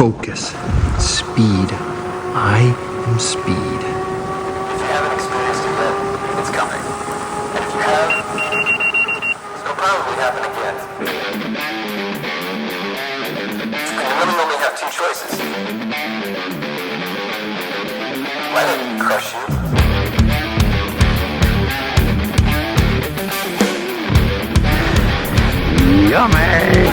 focus, speed. I am speed. If you haven't experienced it yet, it's coming. And if you have, it'll probably happen again. And you really only have two choices. Let it crush you. Yummy!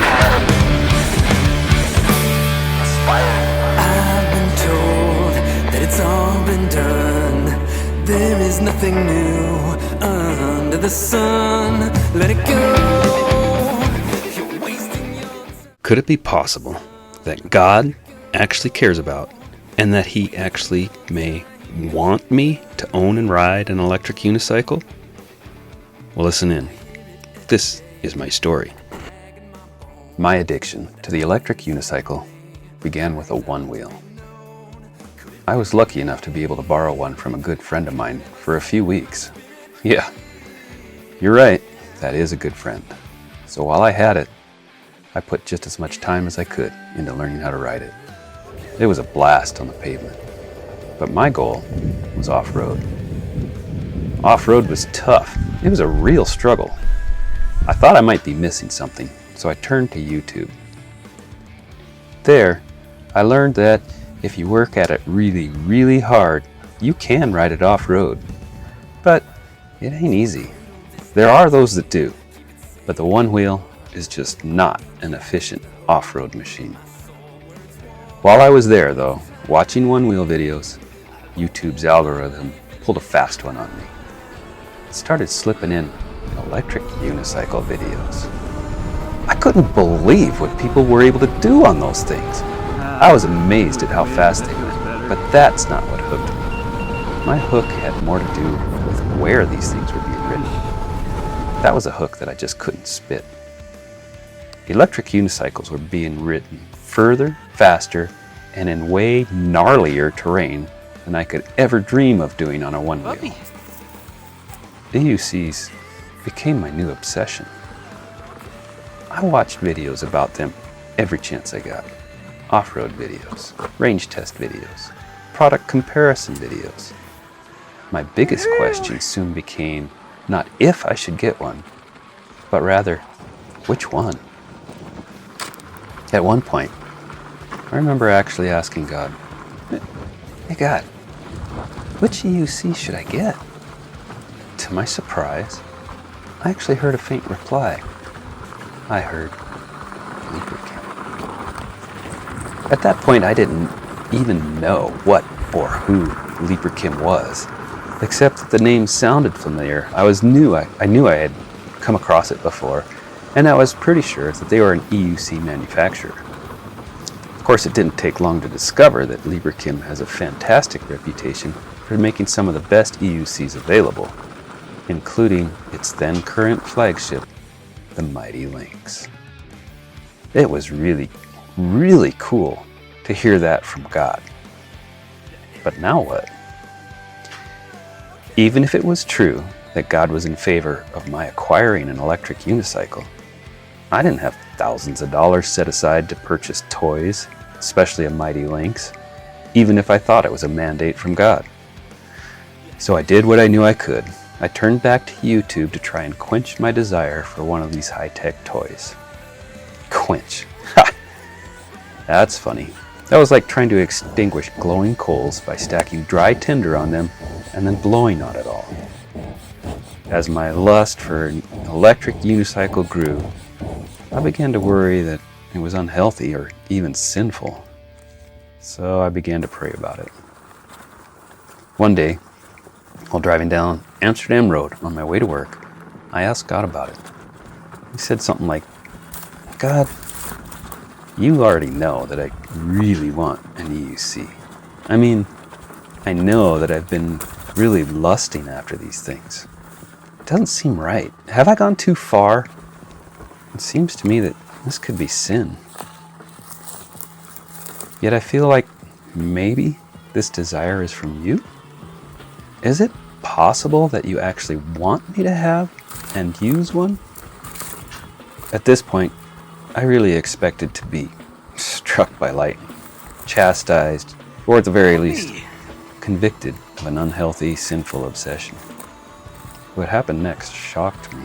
I've been told that it's all been done. There is nothing new under the sun. Let it go. You're wasting your time. Could it be possible that God actually cares about, and that He actually may want me to own and ride an electric unicycle? Well, listen in. This is my story. My addiction to the electric unicycle began with a Onewheel. I was lucky enough to be able to borrow one from a good friend of mine for a few weeks. Yeah, you're right, that is a good friend. So while I had it, I put just as much time as I could into learning how to ride it. It was a blast on the pavement, but my goal was off-road. Off-road was tough. It was a real struggle. I thought I might be missing something, so I turned to YouTube. There, I learned that if you work at it really, really hard, you can ride it off-road. But it ain't easy. There are those that do, but the Onewheel is just not an efficient off-road machine. While I was there, though, watching Onewheel videos, YouTube's algorithm pulled a fast one on me. It started slipping in electric unicycle videos. I couldn't believe what people were able to do on those things. I was amazed at how fast they went, but that's not what hooked me. My hook had more to do with where these things were being ridden. That was a hook that I just couldn't spit. Electric unicycles were being ridden further, faster, and in way gnarlier terrain than I could ever dream of doing on a Onewheel. EUCs became my new obsession. I watched videos about them every chance I got. Off-road videos, range test videos, product comparison videos. My biggest question soon became not if I should get one, but rather, which one? At one point, I remember actually asking God, "Hey God, which EUC should I get?" To my surprise, I actually heard a faint reply. I heard lubricant. At that point, I didn't even know what or who lubricant was, except that the name sounded familiar. I knew I had come across it before, and I was pretty sure that they were an EUC manufacturer. Of course, it didn't take long to discover that lubricant has a fantastic reputation for making some of the best EUCs available, including its then current flagship, the Mighty Lynx. It was really, really cool to hear that from God. But now what? Even if it was true that God was in favor of my acquiring an electric unicycle, I didn't have thousands of dollars set aside to purchase toys, especially a Mighty Lynx, even if I thought it was a mandate from God. So I did what I knew I could. I turned back to YouTube to try and quench my desire for one of these high-tech toys. Quench. Ha! That's funny. That was like trying to extinguish glowing coals by stacking dry tinder on them and then blowing on it all. As my lust for an electric unicycle grew, I began to worry that it was unhealthy or even sinful. So I began to pray about it. One day, while driving down Amsterdam Road on my way to work, I asked God about it. He said something like, "God, you already know that I really want an EUC. I mean, I know that I've been really lusting after these things. It doesn't seem right. Have I gone too far? It seems to me that this could be sin. Yet I feel like maybe this desire is from you? Is it possible that you actually want me to have and use one?" At this point, I really expected to be struck by lightning. chastised, or at the very least, convicted of an unhealthy, sinful obsession. What happened next shocked me.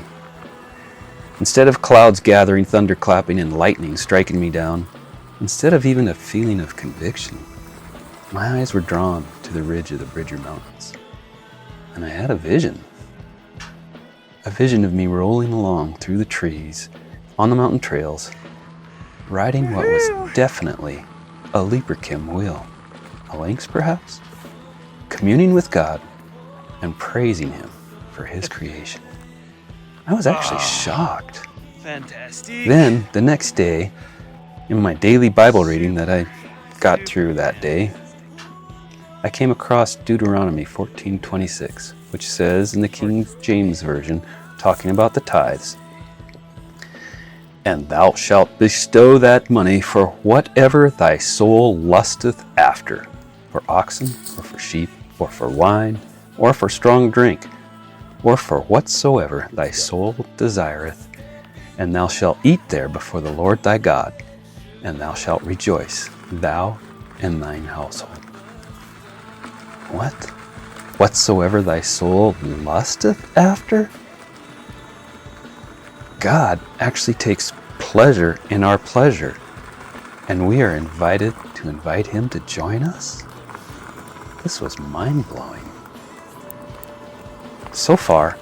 Instead of clouds gathering, thunder clapping, and lightning striking me down, instead of even a feeling of conviction, my eyes were drawn to the ridge of the Bridger Mountains. And I had a vision. A vision of me rolling along through the trees, on the mountain trails, riding what was definitely a Leaperkim wheel. A lynx, perhaps? Communing with God and praising Him for His creation. I was actually shocked. Fantastic. Then, the next day, in my daily Bible reading that I got through that day, I came across Deuteronomy 14:26, which says in the King James Version, talking about the tithes, "And thou shalt bestow that money for whatever thy soul lusteth after, for oxen, or for sheep, or for wine, or for strong drink, or for whatsoever thy soul desireth, and thou shalt eat there before the Lord thy God, and thou shalt rejoice, thou and thine household." What? Whatsoever thy soul lusteth after? God actually takes pleasure in our pleasure, and we are invited to invite Him to join us? This was mind-blowing. So far,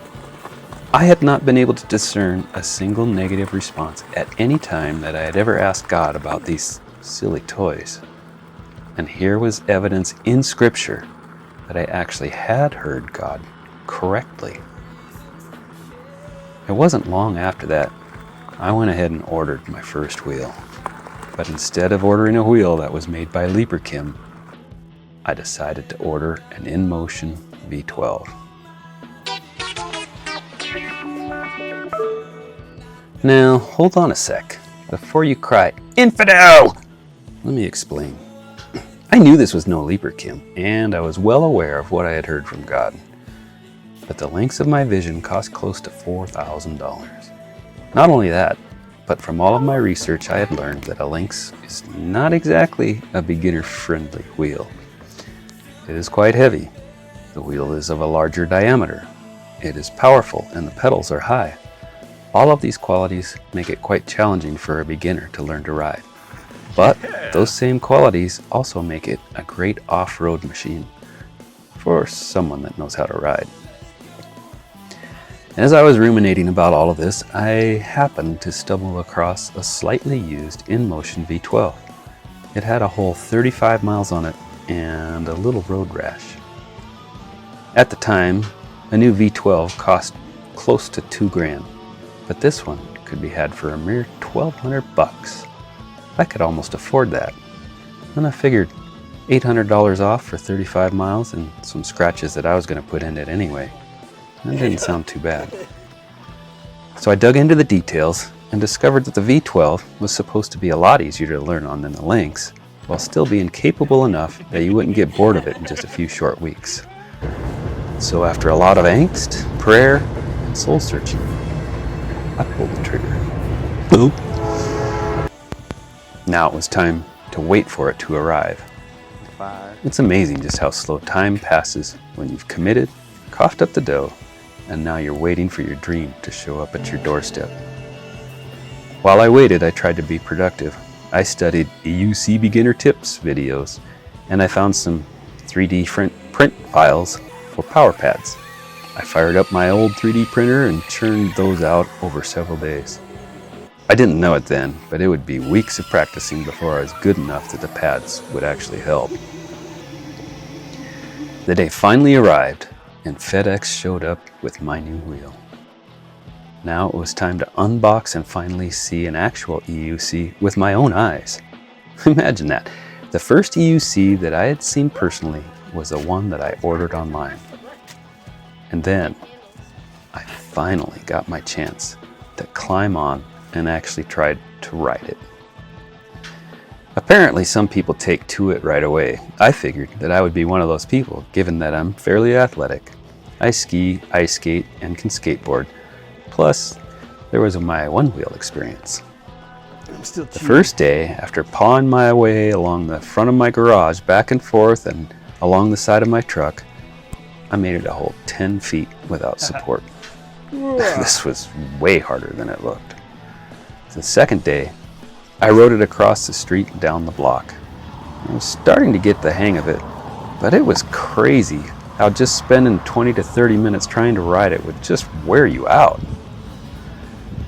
I had not been able to discern a single negative response at any time that I had ever asked God about these silly toys. And here was evidence in Scripture that I actually had heard God correctly. It wasn't long after that I went ahead and ordered my first wheel. But instead of ordering a wheel that was made by Leaperkim, I decided to order an InMotion V12. Now, hold on a sec. Before you cry, "Infidel!" let me explain. I knew this was no Leaperkim, and I was well aware of what I had heard from God. But the lengths of my vision cost close to $4,000. Not only that, but from all of my research I had learned that a lynx is not exactly a beginner-friendly wheel. It is quite heavy. The wheel is of a larger diameter. It is powerful, and the pedals are high. All of these qualities make it quite challenging for a beginner to learn to ride. But those same qualities also make it a great off-road machine for someone that knows how to ride. As I was ruminating about all of this, I happened to stumble across a slightly used InMotion V12. It had a whole 35 miles on it and a little road rash. At the time, a new V12 cost close to $2,000, but this one could be had for a mere $1,200. I could almost afford that. And I figured $800 off for 35 miles and some scratches that I was going to put in it anyway. That didn't sound too bad. So I dug into the details and discovered that the V12 was supposed to be a lot easier to learn on than the Lynx, while still being capable enough that you wouldn't get bored of it in just a few short weeks. So after a lot of angst, prayer, and soul searching, I pulled the trigger. Boop. Now it was time to wait for it to arrive. It's amazing just how slow time passes when you've committed, coughed up the dough, and now you're waiting for your dream to show up at your doorstep. While I waited, I tried to be productive. I studied EUC beginner tips videos, and I found some 3D print files for power pads. I fired up my old 3D printer and churned those out over several days. I didn't know it then, but it would be weeks of practicing before I was good enough that the pads would actually help. The day finally arrived, and FedEx showed up with my new wheel. Now it was time to unbox and finally see an actual EUC with my own eyes. Imagine that. The first EUC that I had seen personally was the one that I ordered online. And then I finally got my chance to climb on and actually tried to ride it. Apparently some people take to it right away. I figured that I would be one of those people, given that I'm fairly athletic. I ski, ice skate, and can skateboard. Plus, there was my Onewheel experience. still The first day, after pawing my way along the front of my garage, back and forth and along the side of my truck, I made it a whole 10 feet without support. This was way harder than it looked. The second day, I rode it across the street and down the block. I was starting to get the hang of it, but it was crazy how just spending 20 to 30 minutes trying to ride it would just wear you out.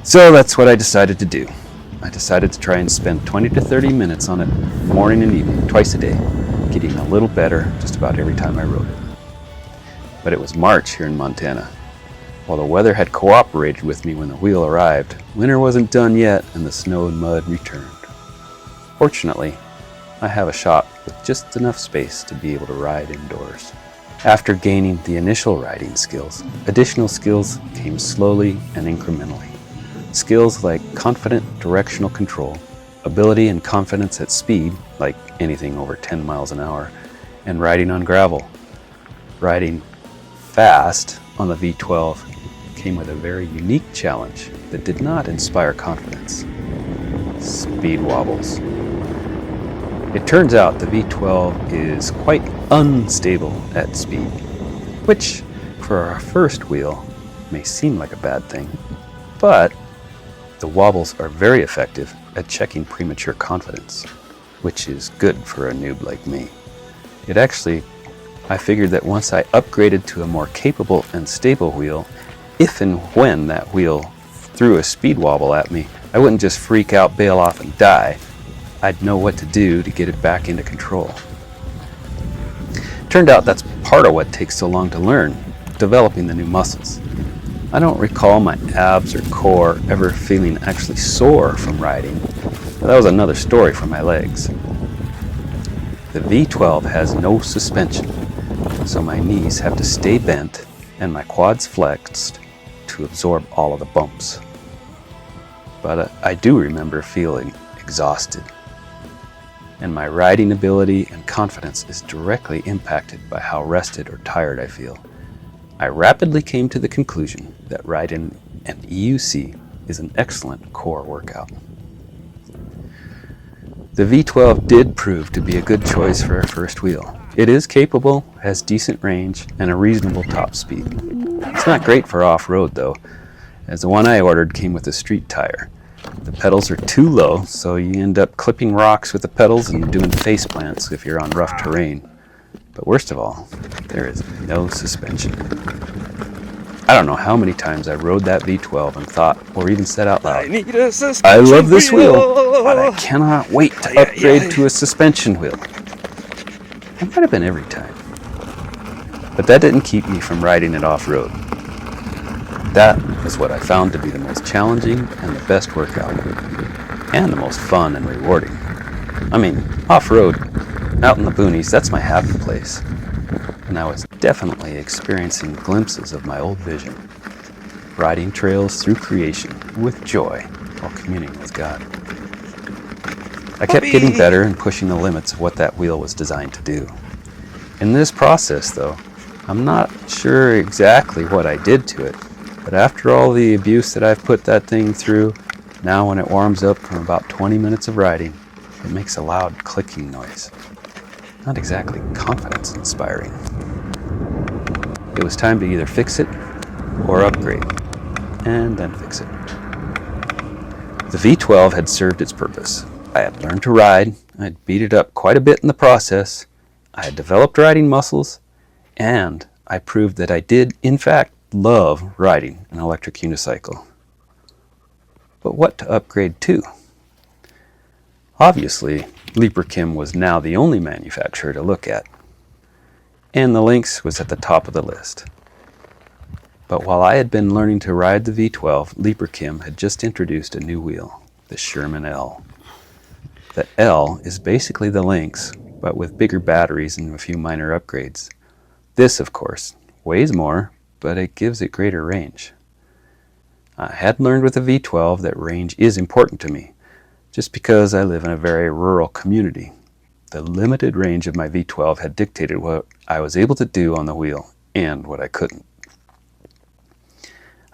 So that's what I decided to do. I decided to try and spend 20 to 30 minutes on it morning and evening, twice a day, getting a little better just about every time I rode it. But it was March here in Montana. While the weather had cooperated with me when the wheel arrived, winter wasn't done yet and the snow and mud returned. Fortunately, I have a shop with just enough space to be able to ride indoors. After gaining the initial riding skills, additional skills came slowly and incrementally. Skills like confident directional control, ability and confidence at speed, like anything over 10 miles an hour, and riding on gravel. Riding fast on the V12 came with a very unique challenge that did not inspire confidence. Speed wobbles. It turns out the V12 is quite unstable at speed, which for our first wheel may seem like a bad thing, but the wobbles are very effective at checking premature confidence, which is good for a noob like me. I figured that once I upgraded to a more capable and stable wheel, if and when that wheel threw a speed wobble at me, I wouldn't just freak out, bail off, and die. I'd know what to do to get it back into control. Turned out that's part of what takes so long to learn, developing the new muscles. I don't recall my abs or core ever feeling actually sore from riding, but that was another story for my legs. The V12 has no suspension, so my knees have to stay bent and my quads flexed to absorb all of the bumps. But I do remember feeling exhausted, and my riding ability and confidence is directly impacted by how rested or tired I feel. I rapidly came to the conclusion that riding an EUC is an excellent core workout. The V12 did prove to be a good choice for our first wheel. It is capable, has decent range, and a reasonable top speed. It's not great for off-road though, as the one I ordered came with a street tire. The pedals are too low, so you end up clipping rocks with the pedals and doing face plants if you're on rough terrain. But worst of all, there is no suspension. I don't know how many times I rode that V12 and thought, or even said out loud, I love this wheel, but I cannot wait to upgrade to a suspension wheel. It might have been every time. But that didn't keep me from riding it off-road. That is what I found to be the most challenging and the best workout, and the most fun and rewarding. I mean, off-road, out in the boonies, that's my happy place. And I was definitely experiencing glimpses of my old vision, riding trails through creation with joy while communing with God. I kept getting better and pushing the limits of what that wheel was designed to do. In this process, though, I'm not sure exactly what I did to it, but after all the abuse that I've put that thing through, now when it warms up from about 20 minutes of riding, it makes a loud clicking noise. Not exactly confidence-inspiring. It was time to either fix it or upgrade, and then fix it. The V12 had served its purpose. I had learned to ride, I had beat it up quite a bit in the process, I had developed riding muscles, and I proved that I did, in fact, love riding an electric unicycle. But what to upgrade to? Obviously, Leaperkim was now the only manufacturer to look at, and the Lynx was at the top of the list. But while I had been learning to ride the V12, Leaperkim had just introduced a new wheel, the Sherman L. The L is basically the Lynx, but with bigger batteries and a few minor upgrades. This, of course, weighs more, but it gives it greater range. I had learned with the V12 that range is important to me, just because I live in a very rural community. The limited range of my V12 had dictated what I was able to do on the wheel and what I couldn't.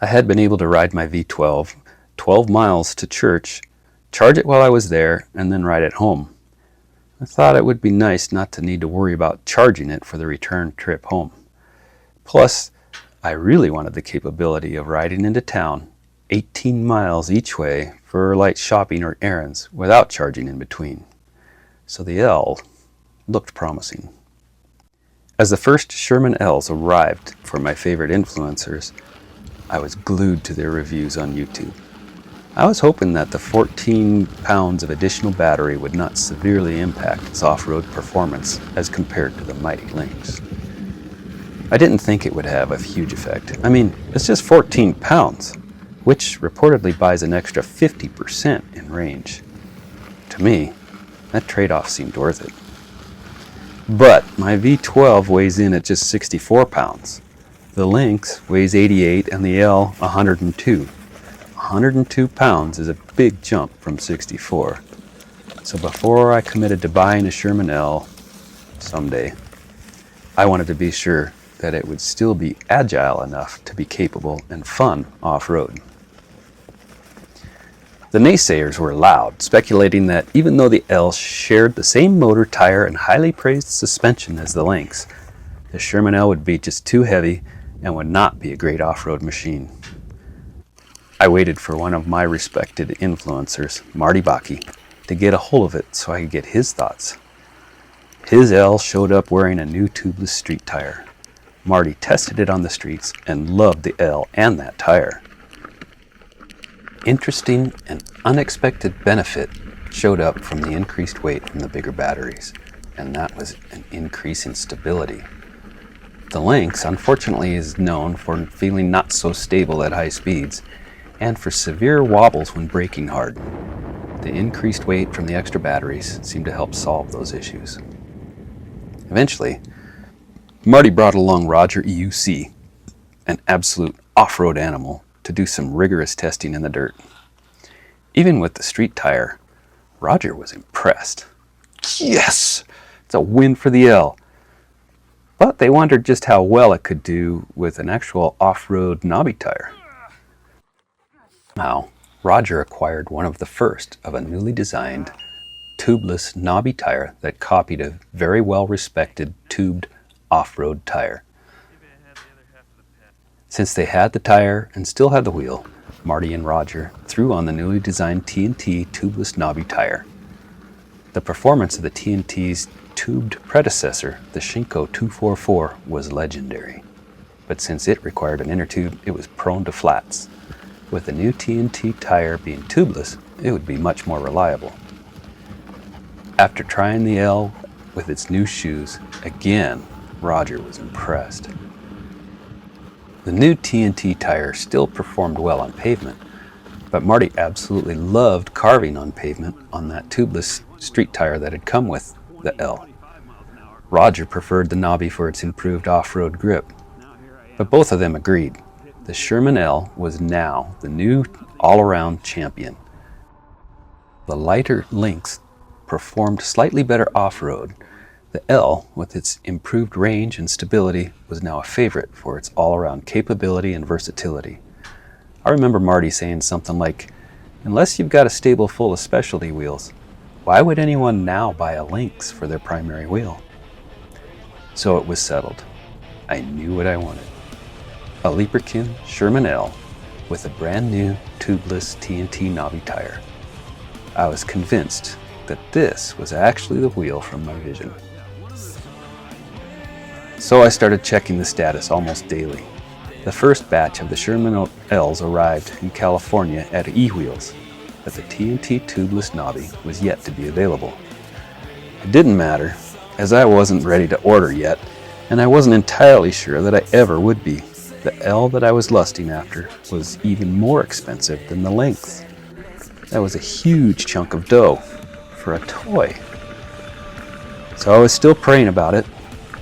I had been able to ride my V12 12 miles to church charge it while I was there, and then ride it home. I thought it would be nice not to need to worry about charging it for the return trip home. Plus, I really wanted the capability of riding into town 18 miles each way for light shopping or errands without charging in between. So the L looked promising. As the first Sherman L's arrived for my favorite influencers, I was glued to their reviews on YouTube. I was hoping that the 14 pounds of additional battery would not severely impact its off-road performance as compared to the mighty Lynx. I didn't think it would have a huge effect. I mean, it's just 14 pounds, which reportedly buys an extra 50% in range. To me, that trade-off seemed worth it. But my V12 weighs in at just 64 pounds. The Lynx weighs 88 and the L 102. 102 pounds is a big jump from 64. So before I committed to buying a Sherman L someday, I wanted to be sure that it would still be agile enough to be capable and fun off-road. The naysayers were loud, speculating that even though the L shared the same motor, tire, and highly praised suspension as the Lynx, the Sherman L would be just too heavy and would not be a great off-road machine. I waited for one of my respected influencers, Marty Bakke, to get a hold of it so I could get his thoughts. His L showed up wearing a new tubeless street tire. Marty tested it on the streets and loved the L and that tire. Interesting and unexpected benefit showed up from the increased weight from the bigger batteries, and that was an increase in stability. The Lynx, unfortunately, is known for feeling not so stable at high speeds and for severe wobbles when braking hard. The increased weight from the extra batteries seemed to help solve those issues. Eventually, Marty brought along Roger EUC, an absolute off-road animal, to do some rigorous testing in the dirt. Even with the street tire, Roger was impressed. Yes! It's a win for the L. But they wondered just how well it could do with an actual off-road knobby tire. Now, Roger acquired one of the first of a newly designed tubeless knobby tire that copied a very well-respected tubed off-road tire. Since they had the tire and still had the wheel, Marty and Roger threw on the newly designed TNT tubeless knobby tire. The performance of the TNT's tubed predecessor, the Shinko 244, was legendary. But since it required an inner tube, it was prone to flats. With the new TNT tire being tubeless, it would be much more reliable. After trying the L with its new shoes, again, Roger was impressed. The new TNT tire still performed well on pavement, but Marty absolutely loved carving on pavement on that tubeless street tire that had come with the L. Roger preferred the knobby for its improved off-road grip, but both of them agreed. The Sherman L was now the new all-around champion. The lighter Lynx performed slightly better off-road. The L, with its improved range and stability, was now a favorite for its all-around capability and versatility. I remember Marty saying something like, "Unless you've got a stable full of specialty wheels, why would anyone now buy a Lynx for their primary wheel?" So it was settled. I knew what I wanted. A Leaperkin Sherman L with a brand new tubeless TNT knobby tire. I was convinced that this was actually the wheel from my vision. So I started checking the status almost daily. The first batch of the Sherman L's arrived in California at E-Wheels, but the TNT tubeless knobby was yet to be available. It didn't matter, as I wasn't ready to order yet, and I wasn't entirely sure that I ever would be. The L that I was lusting after was even more expensive than the Lynx. That was a huge chunk of dough for a toy. So I was still praying about it.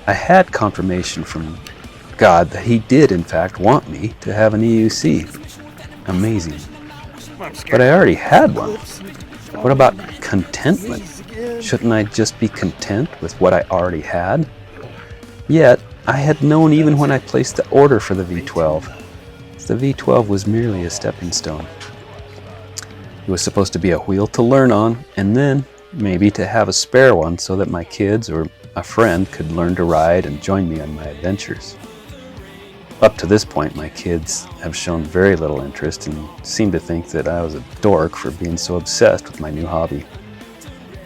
I had confirmation from God that He did in fact want me to have an EUC. Amazing. But I already had one. What about contentment? Shouldn't I just be content with what I already had? Yet, I had known even when I placed the order for the V12. The V12 was merely a stepping stone. It was supposed to be a wheel to learn on, and then maybe to have a spare one so that my kids or a friend could learn to ride and join me on my adventures. Up to this point, my kids have shown very little interest and seem to think that I was a dork for being so obsessed with my new hobby.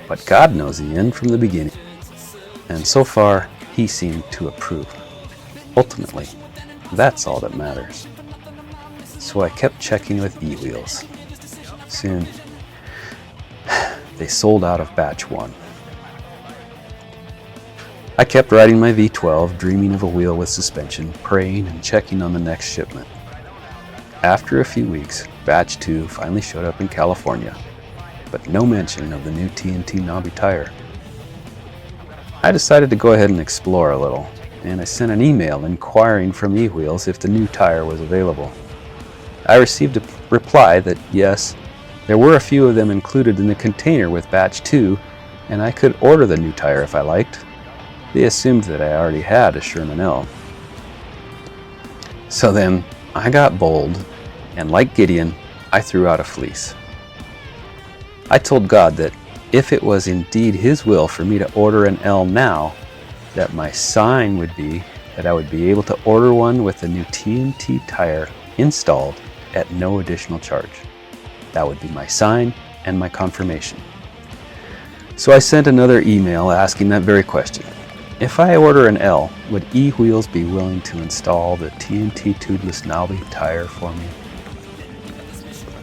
But God knows the end from the beginning, and so far, He seemed to approve. Ultimately, that's all that matters. So I kept checking with E-Wheels. Soon, they sold out of batch 1. I kept riding my V12, dreaming of a wheel with suspension, praying and checking on the next shipment. After a few weeks, batch 2 finally showed up in California, but no mention of the new TNT knobby tire. I decided to go ahead and explore a little, and I sent an email inquiring from E-Wheels if the new tire was available. I received a reply that yes, there were a few of them included in the container with batch 2, and I could order the new tire if I liked. They assumed that I already had a Sherman L. So then, I got bold, and like Gideon, I threw out a fleece. I told God that if it was indeed His will for me to order an L now, that my sign would be that I would be able to order one with the new TNT tire installed at no additional charge. That would be my sign and my confirmation. So I sent another email asking that very question. If I order an L, would E-Wheels be willing to install the TNT tubeless knobby tire for me?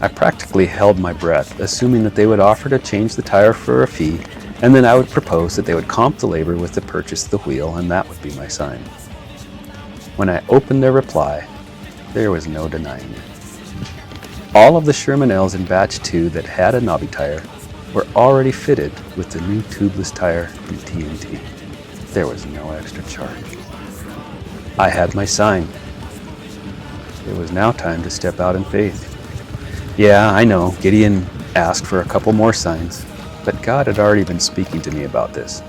I practically held my breath, assuming that they would offer to change the tire for a fee, and then I would propose that they would comp the labor with the purchase of the wheel, and that would be my sign. When I opened their reply, there was no denying it. All of the Sherman L's in batch 2 that had a knobby tire were already fitted with the new tubeless tire from TNT. There was no extra charge. I had my sign. It was now time to step out in faith. Yeah, I know, Gideon asked for a couple more signs, but God had already been speaking to me about this.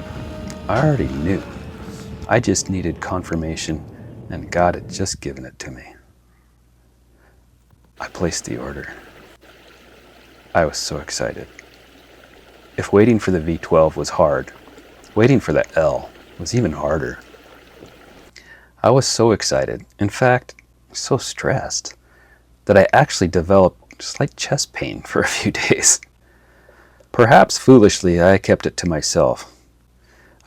I already knew. I just needed confirmation, and God had just given it to me. I placed the order. I was so excited. If waiting for the V12 was hard, waiting for the L was even harder. I was so excited, in fact, so stressed, that I actually developed slight chest pain for a few days. Perhaps foolishly, I kept it to myself.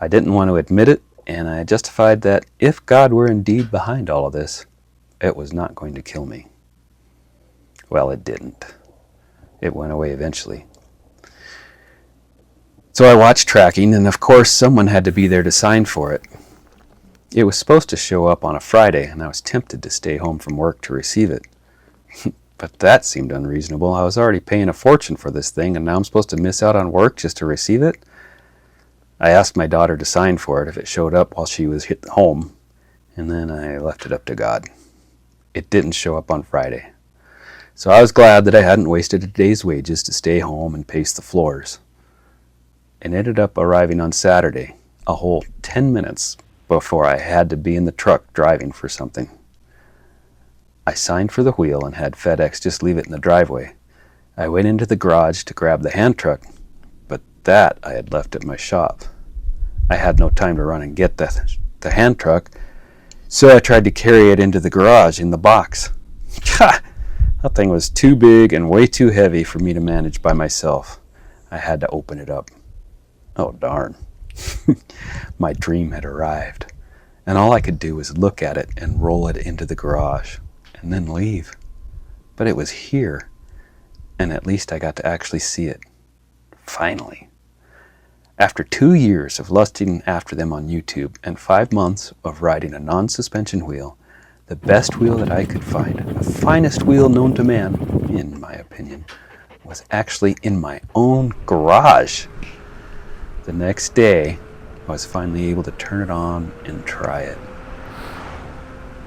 I didn't want to admit it, and I justified that if God were indeed behind all of this, it was not going to kill me. Well, it didn't. It went away eventually. So I watched tracking, and of course someone had to be there to sign for it. It was supposed to show up on a Friday, and I was tempted to stay home from work to receive it. But that seemed unreasonable. I was already paying a fortune for this thing, and now I'm supposed to miss out on work just to receive it? I asked my daughter to sign for it if it showed up while she was home, and then I left it up to God. It didn't show up on Friday. So I was glad that I hadn't wasted a day's wages to stay home and pace the floors. It ended up arriving on Saturday, a whole 10 minutes before I had to be in the truck driving for something. I signed for the wheel and had FedEx just leave it in the driveway. I went into the garage to grab the hand truck, but that I had left at my shop. I had no time to run and get the hand truck, so I tried to carry it into the garage in the box. That thing was too big and way too heavy for me to manage by myself. I had to open it up. Oh, darn. My dream had arrived, and all I could do was look at it and roll it into the garage, and then leave. But it was here, and at least I got to actually see it. Finally. After 2 years of lusting after them on YouTube and 5 months of riding a non-suspension wheel, the best wheel that I could find, the finest wheel known to man, in my opinion, was actually in my own garage. The next day, I was finally able to turn it on and try it.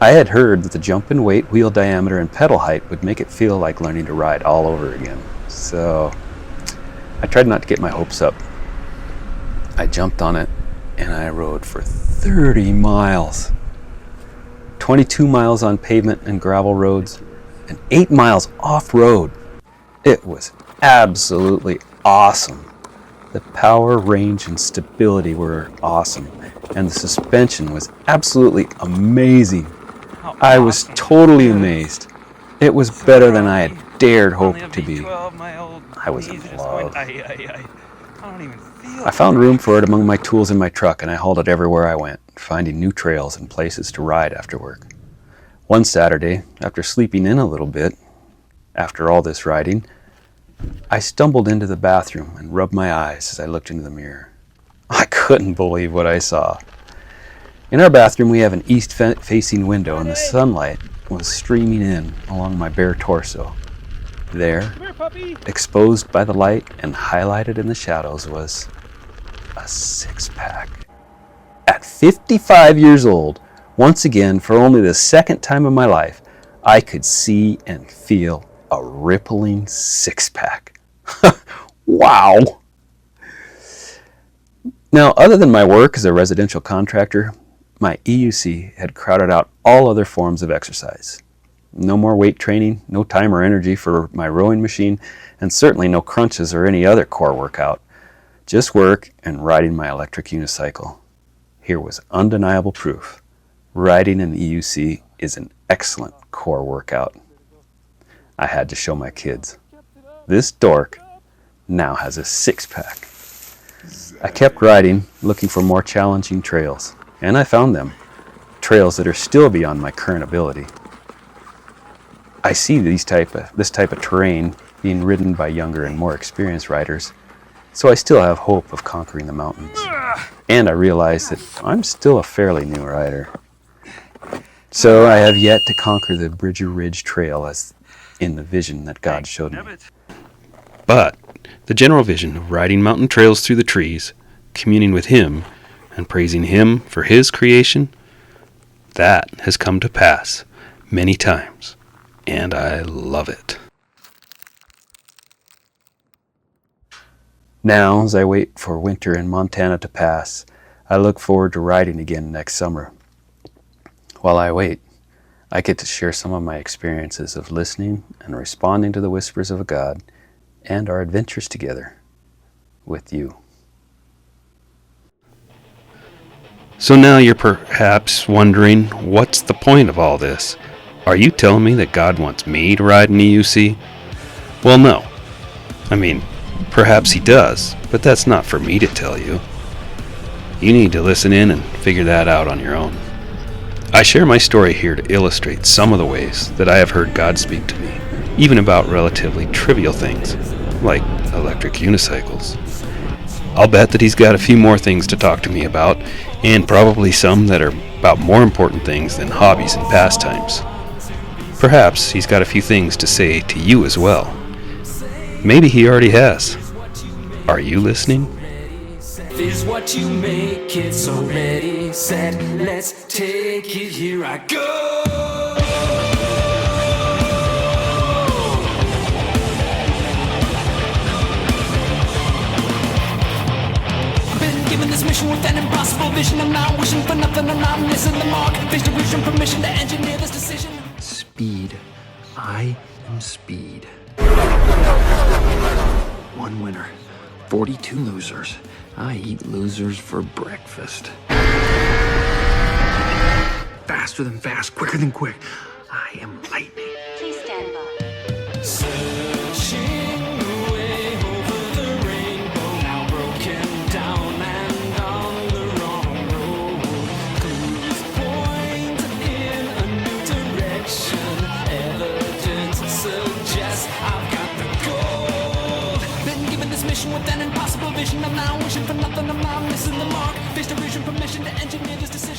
I had heard that the jump in weight, wheel diameter, and pedal height would make it feel like learning to ride all over again. So I tried not to get my hopes up. I jumped on it and I rode for 30 miles. 22 miles on pavement and gravel roads and 8 miles off-road. It was absolutely awesome. The power, range, and stability were awesome, and the suspension was absolutely amazing. I was totally amazed. It was better than I had dared hope to be. I was in love. I found room for it among my tools in my truck, and I hauled it everywhere I went, finding new trails and places to ride after work. One Saturday, after sleeping in a little bit, after all this riding, I stumbled into the bathroom and rubbed my eyes as I looked into the mirror. I couldn't believe what I saw. In our bathroom, we have an east-facing window, and the sunlight was streaming in along my bare torso. There, exposed by the light and highlighted in the shadows, was a six-pack. At 55 years old, once again, for only the second time in my life, I could see and feel a rippling six-pack. Wow! Now, other than my work as a residential contractor, my EUC had crowded out all other forms of exercise. No more weight training, no time or energy for my rowing machine, and certainly no crunches or any other core workout. Just work and riding my electric unicycle. Here was undeniable proof. Riding an EUC is an excellent core workout. I had to show my kids. This dork now has a six-pack. I kept riding, looking for more challenging trails, and I found them. Trails that are still beyond my current ability. I see this type of terrain being ridden by younger and more experienced riders, so I still have hope of conquering the mountains. And I realize that I'm still a fairly new rider. So I have yet to conquer the Bridger Ridge Trail as in the vision that God showed me. But the general vision of riding mountain trails through the trees, communing with Him, and praising Him for His creation, that has come to pass many times, and I love it. Now, as I wait for winter in Montana to pass, I look forward to riding again next summer. While I wait, I get to share some of my experiences of listening and responding to the whispers of God and our adventures together with you. So now you're perhaps wondering, what's the point of all this? Are you telling me that God wants me to ride an EUC? Well, no. I mean, perhaps He does, but that's not for me to tell you. You need to listen in and figure that out on your own. I share my story here to illustrate some of the ways that I have heard God speak to me, even about relatively trivial things, like electric unicycles. I'll bet that He's got a few more things to talk to me about, and probably some that are about more important things than hobbies and pastimes. Perhaps He's got a few things to say to you as well. Maybe He already has. Are you listening? Is what you make it, so ready, set, let's take it, here I go. I've been given this mission with an impossible vision. I'm not wishing for nothing, I'm not missing the mark. Face derision, permission to engineer this decision. Speed. I am speed. One winner, 42 losers. I eat losers for breakfast. Faster than fast, quicker than quick. I am lightning. Please stand by. Searching the way over the rainbow, now broken down and on the wrong road. Clues point in a new direction. Evidence suggests I've got the gold. Been given this mission with an impossible vision. I'm now wishing for nothing, I'm not missing the mark. Face derision, permission to engineer this decision.